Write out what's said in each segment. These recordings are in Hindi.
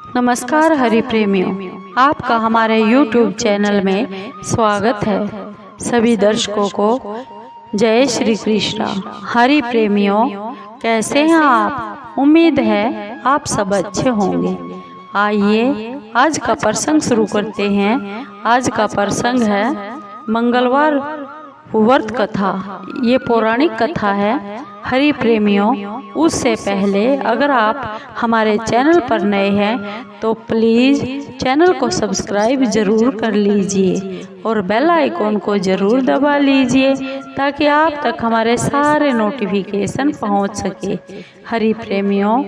नमस्कार हरि प्रेमियों, आपका हमारे YouTube चैनल में स्वागत है। सभी दर्शकों को जय श्री कृष्णा। हरि प्रेमियों, कैसे हैं आप? उम्मीद है आप सब अच्छे होंगे। आइए आज का प्रसंग शुरू करते हैं। आज का प्रसंग है मंगलवार व्रत कथा। ये पौराणिक कथा है। हरि प्रेमियों, उससे पहले अगर आप हमारे चैनल पर नए हैं तो प्लीज़ चैनल को सब्सक्राइब जरूर कर लीजिए और बेल आइकॉन को जरूर दबा लीजिए ताकि आप तक हमारे सारे नोटिफिकेशन पहुंच सके। हरि प्रेमियों,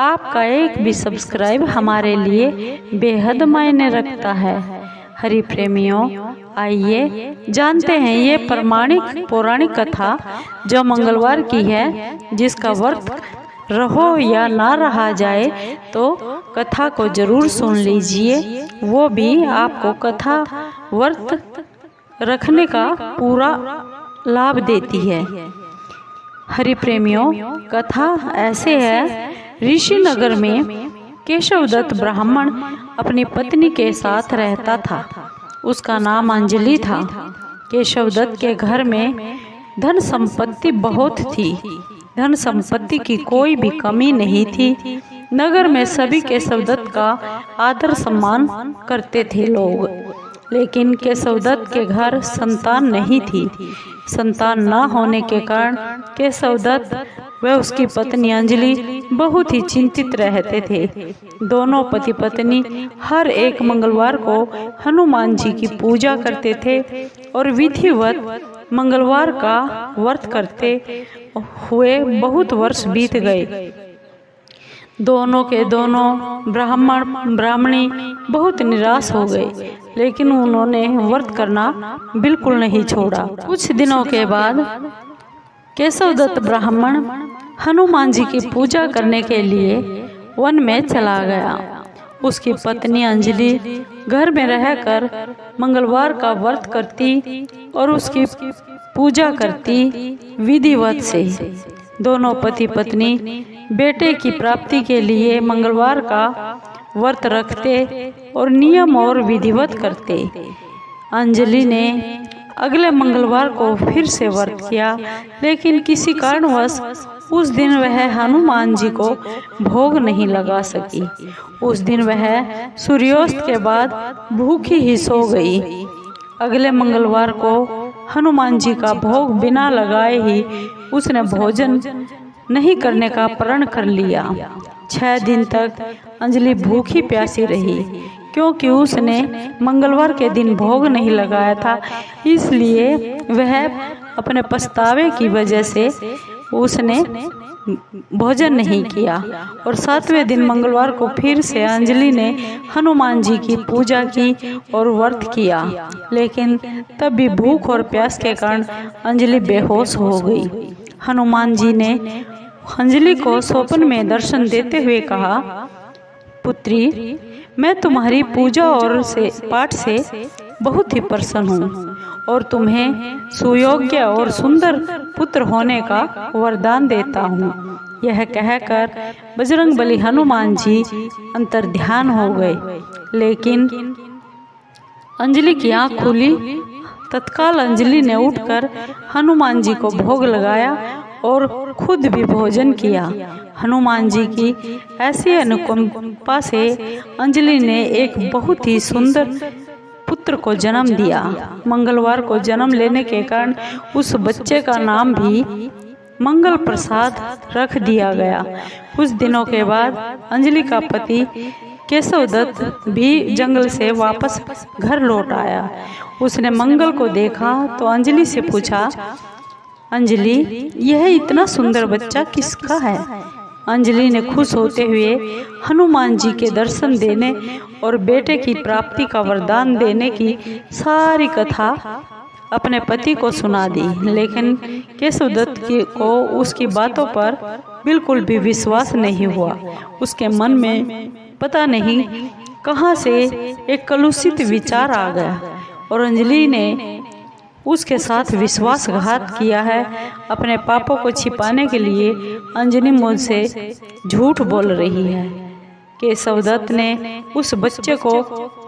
आपका एक भी सब्सक्राइब हमारे लिए बेहद मायने रखता है। हरि प्रेमियों, आइए जानते हैं ये पौराणिक कथा जो मंगलवार की है, जिसका व्रत रहो या ना रहा जाए तो कथा को जरूर सुन लीजिए। वो भी आपको कथा व्रत रखने का पूरा लाभ देती है। हरि प्रेमियों, कथा ऐसे है। ऋषि नगर में केशवदत्त ब्राह्मण अपनी पत्नी के साथ रहता था। उसका नाम अंजलि था। केशवदत्त के घर में धन संपत्ति बहुत थी। धन संपत्ति की कोई भी कमी नहीं थी। नगर में सभी केशवदत्त का आदर सम्मान करते थे लोग। लेकिन केशवदत्त के घर संतान नहीं थी। संतान न होने के कारण केशवदत्त व उसकी पत्नी अंजलि बहुत ही चिंतित रहते थे। दोनों पति पत्नी हर एक मंगलवार को हनुमान जी की पूजा करते थे और विधिवत मंगलवार का व्रत करते हुए बहुत वर्ष बीत गए। दोनों के दोनों ब्राह्मणी बहुत निराश हो गए, लेकिन उन्होंने व्रत करना बिल्कुल नहीं छोड़ा। कुछ दिनों के बाद केशवदत्त ब्राह्मण हनुमान जी की पूजा करने के लिए वन में चला गया। उसकी पत्नी अंजलि घर में रहकर मंगलवार का व्रत करती और उसकी पूजा करती विधिवत से। दोनों पति पत्नी बेटे की प्राप्ति के लिए मंगलवार का व्रत रखते और नियम और विधिवत करते। अंजलि ने अगले मंगलवार को फिर से व्रत किया, लेकिन किसी कारणवश उस दिन वह हनुमान जी को भोग नहीं लगा सकी। उस दिन वह सूर्यास्त के बाद भूखी ही सो गई। अगले मंगलवार को हनुमान जी का भोग बिना लगाए ही उसने भोजन नहीं करने का प्रण कर लिया। 6 दिन तक अंजलि भूखी प्यासी रही, क्योंकि उसने मंगलवार के दिन भोग नहीं लगाया था। इसलिए वह अपने पछतावे की वजह से उसने भोजन नहीं किया। और 7वें दिन मंगलवार को फिर से अंजलि ने हनुमान जी की पूजा की और व्रत किया, लेकिन तब भी भूख और प्यास के कारण अंजलि बेहोश हो गई। हनुमान जी ने अंजलि को स्वप्न में दर्शन देते हुए कहा, पुत्री, मैं तुम्हारी पूजा और पाठ से बहुत ही प्रसन्न हूँ और तुम्हें सुयोग्य और सुंदर पुत्र होने का वरदान देता हूँ। यह कहकर बजरंगबली हनुमान जी अंतर्ध्यान हो गए। लेकिन अंजलि की आँख खुली। तत्काल अंजलि ने उठकर हनुमान जी को भोग लगाया और खुद भी भोजन किया। हनुमान जी की ऐसी अनुकंपा से अंजलि ने एक बहुत ही सुंदर पुत्र को जन्म दिया। मंगलवार को जन्म लेने के कारण उस बच्चे का नाम भी मंगल प्रसाद रख दिया गया। कुछ दिनों के बाद अंजलि का पति केशवदत्त भी जंगल से वापस घर लौट आया। उसने मंगल को देखा तो अंजलि से पूछा, अंजलि, यह इतना सुंदर बच्चा किसका है? अंजलि ने खुश होते हुए हनुमान जी के दर्शन देने और बेटे की प्राप्ति का वरदान देने की सारी कथा अपने पति को सुना दी। लेकिन केशवदत्त को उसकी बातों पर बिल्कुल भी विश्वास नहीं हुआ। उसके मन में पता नहीं कहां से एक कलुषित विचार आ गया और अंजलि ने उसके साथ विश्वासघात किया है। अपने पापों को छिपाने के लिए अंजलि मुझसे झूठ बोल रही है। केशवदत्त ने उस बच्चे को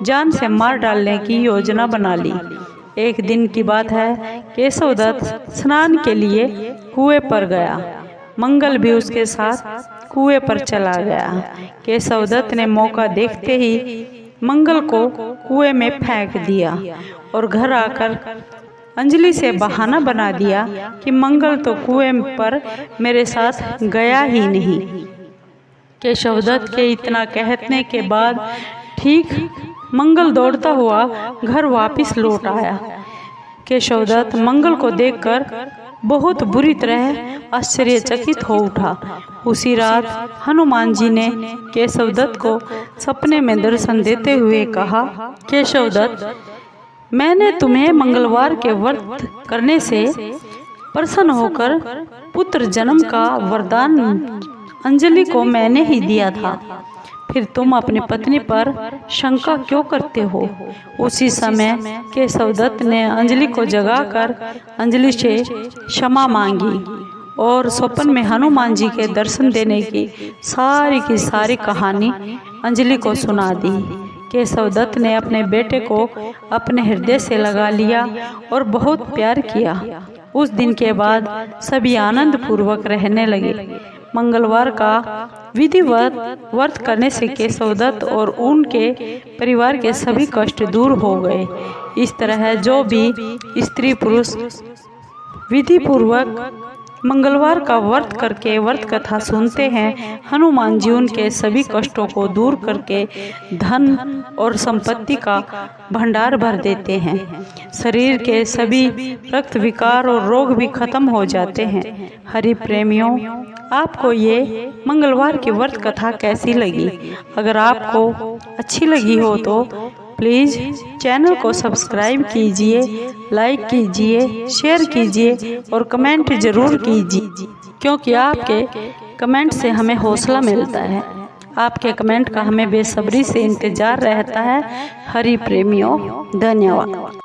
जान से मार डालने की योजना बना ली। एक दिन की बात है, केशवदत्त स्नान के लिए कुएं पर गया। मंगल भी उसके साथ कुएं पर चला गया। केशवदत्त ने मौका देखते ही मंगल को कुएं में फेंक दिया और घर आकर अंजलि से बहाना बना दिया कि मंगल तो कुएं पर मेरे साथ गया ही नहीं। केशवदत्त के इतना कहने के बाद ठीक मंगल दौड़ता हुआ घर वापस लौट आया। केशवदत्त मंगल को देखकर बहुत बुरी तरह आश्चर्यचकित हो उठा। उसी रात हनुमान जी ने केशवदत्त को सपने में दर्शन देते हुए कहा, केशवदत्त, मैंने तुम्हें मंगलवार के व्रत करने से प्रसन्न होकर पुत्र जन्म का वरदान अंजलि को मैंने ही दिया था, फिर तुम अपनी पत्नी पर शंका क्यों करते हो? उसी समय केशवदत्त ने अंजलि को जगाकर अंजलि से क्षमा मांगी और स्वप्न में हनुमान जी के दर्शन देने की सारी कहानी अंजलि को सुना दी। केशवदत्त ने अपने बेटे को अपने हृदय से लगा लिया और बहुत प्यार किया। उस दिन के बाद सभी आनंद पूर्वक रहने लगे। मंगलवार का विधिवत व्रत करने से केशवदत्त और उनके परिवार के सभी कष्ट दूर हो गए। इस तरह जो भी स्त्री पुरुष विधि पूर्वक मंगलवार का व्रत करके व्रत कथा सुनते हैं, हनुमान जी उनके सभी कष्टों को दूर करके धन और संपत्ति का भंडार भर देते हैं। शरीर के सभी रक्त विकार और रोग भी खत्म हो जाते हैं। हरि प्रेमियों, आपको ये मंगलवार की व्रत कथा कैसी लगी? अगर आपको अच्छी लगी हो तो प्लीज़ चैनल को सब्सक्राइब कीजिए, लाइक कीजिए, शेयर कीजिए और कमेंट ज़रूर कीजिए, क्योंकि आपके कमेंट से हमें हौसला मिलता है। आपके कमेंट का हमें बेसब्री से इंतज़ार रहता है। हरि प्रेमियों, धन्यवाद।